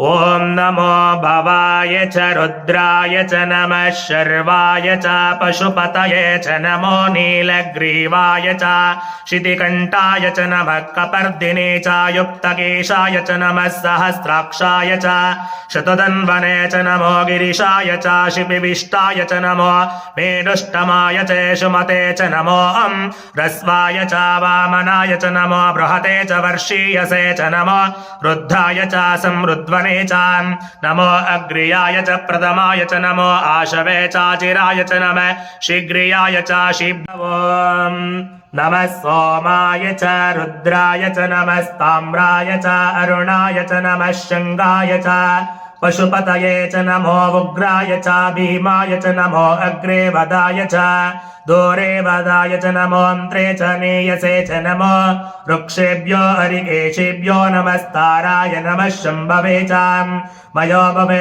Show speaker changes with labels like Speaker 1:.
Speaker 1: ॐ नमो भवाय च रुद्राय च नमः शर्वाय च पशुपतये च नमो नीलग्रीवाय च शितिकण्ठाय च नमः कपर्दिने च युक्तकेशाय च नमः सहस्राक्षाय च शतधन्वने च नमो गिरिशाय च शिपिविष्टाय च नमो मेढुष्टमाय च सुमते च नमो ह्रस्वाय च वामनाय च नमो बृहते च वर्षीयसे च नमो रुद्धाय च समृद्ध्वने च नमो अग्र्याय च प्रथमाय च नमो आशवे चाचिराय च नमः शीघ्रियाय च शिवोऽं नमः सोमाय च रुद्राय च नमस्ताम्राय च अरुणाय च नमः शङ्गाय च पशुपतये च नमो उग्राय च भीमाय च नमो अग्रे वदाय च दूरे वदाय च नमो अन्त्रे च नेयसे च नमो वृक्षेभ्यो हरिकेशेभ्यो नमस्ताराय नमः शम्भवे च मयो भवे